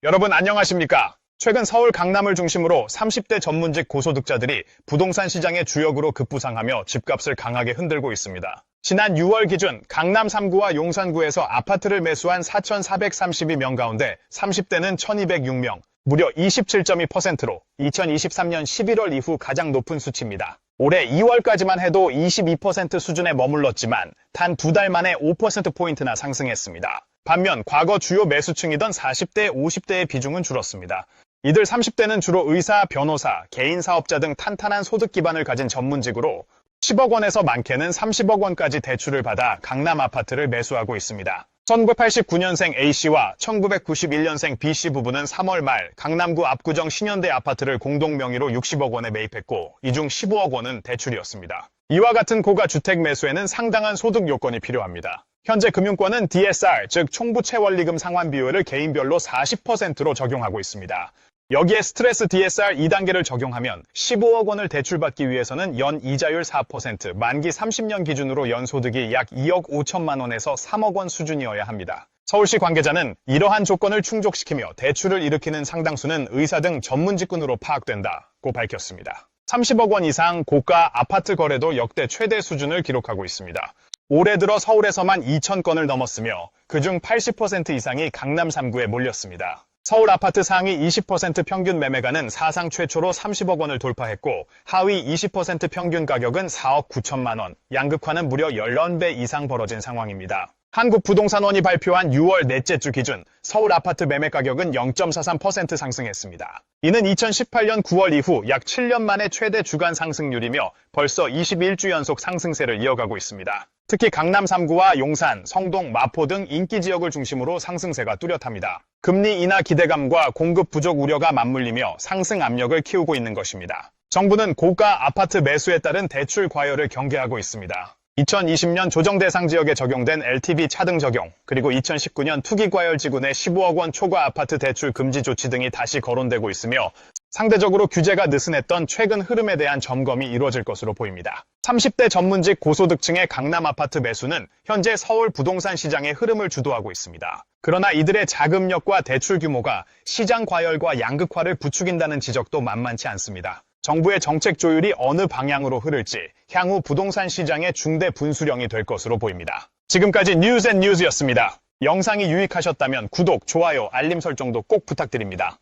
여러분 안녕하십니까? 최근 서울 강남을 중심으로 30대 전문직 고소득자들이 부동산 시장의 주역으로 급부상하며 집값을 강하게 흔들고 있습니다. 지난 6월 기준 강남 3구와 용산구에서 아파트를 매수한 4,432명 가운데 30대는 1,206명, 무려 27.2%로 2023년 11월 이후 가장 높은 수치입니다. 올해 2월까지만 해도 22% 수준에 머물렀지만 단 2달 만에 5%포인트나 상승했습니다. 반면 과거 주요 매수층이던 40대, 50대의 비중은 줄었습니다. 이들 30대는 주로 의사, 변호사, 개인 사업자 등 탄탄한 소득 기반을 가진 전문직으로 10억 원에서 많게는 30억 원까지 대출을 받아 강남 아파트를 매수하고 있습니다. 1989년생 A씨와 1991년생 B씨 부부는 3월 말 강남구 압구정 신현대 아파트를 공동 명의로 60억 원에 매입했고 이 중 15억 원은 대출이었습니다. 이와 같은 고가 주택 매수에는 상당한 소득 요건이 필요합니다. 현재 금융권은 DSR, 즉 총부채원리금 상환 비율을 개인별로 40%로 적용하고 있습니다. 여기에 스트레스 DSR 2단계를 적용하면 15억 원을 대출받기 위해서는 연 이자율 4%, 만기 30년 기준으로 연소득이 약 2억 5천만 원에서 3억 원 수준이어야 합니다. 서울시 관계자는 이러한 조건을 충족시키며 대출을 일으키는 상당수는 의사 등 전문직군으로 파악된다고 밝혔습니다. 30억 원 이상 고가 아파트 거래도 역대 최대 수준을 기록하고 있습니다. 올해 들어 서울에서만 2,000건을 넘었으며 그중 80% 이상이 강남 3구에 몰렸습니다. 서울 아파트 상위 20% 평균 매매가는 사상 최초로 30억 원을 돌파했고 하위 20% 평균 가격은 4억 9천만 원, 양극화는 무려 14배 이상 벌어진 상황입니다. 한국부동산원이 발표한 6월 넷째 주 기준 서울 아파트 매매 가격은 0.43% 상승했습니다. 이는 2018년 9월 이후 약 7년 만에 최대 주간 상승률이며 벌써 21주 연속 상승세를 이어가고 있습니다. 특히 강남 3구와 용산, 성동, 마포 등 인기 지역을 중심으로 상승세가 뚜렷합니다. 금리 인하 기대감과 공급 부족 우려가 맞물리며 상승 압력을 키우고 있는 것입니다. 정부는 고가 아파트 매수에 따른 대출 과열을 경계하고 있습니다. 2020년 조정 대상 지역에 적용된 LTV 차등 적용, 그리고 2019년 투기과열지구 내 15억 원 초과 아파트 대출 금지 조치 등이 다시 거론되고 있으며 상대적으로 규제가 느슨했던 최근 흐름에 대한 점검이 이루어질 것으로 보입니다. 30대 전문직 고소득층의 강남 아파트 매수는 현재 서울 부동산 시장의 흐름을 주도하고 있습니다. 그러나 이들의 자금력과 대출 규모가 시장 과열과 양극화를 부추긴다는 지적도 만만치 않습니다. 정부의 정책 조율이 어느 방향으로 흐를지 향후 부동산 시장의 중대 분수령이 될 것으로 보입니다. 지금까지 뉴스앤뉴스였습니다. 영상이 유익하셨다면 구독, 좋아요, 알림 설정도 꼭 부탁드립니다.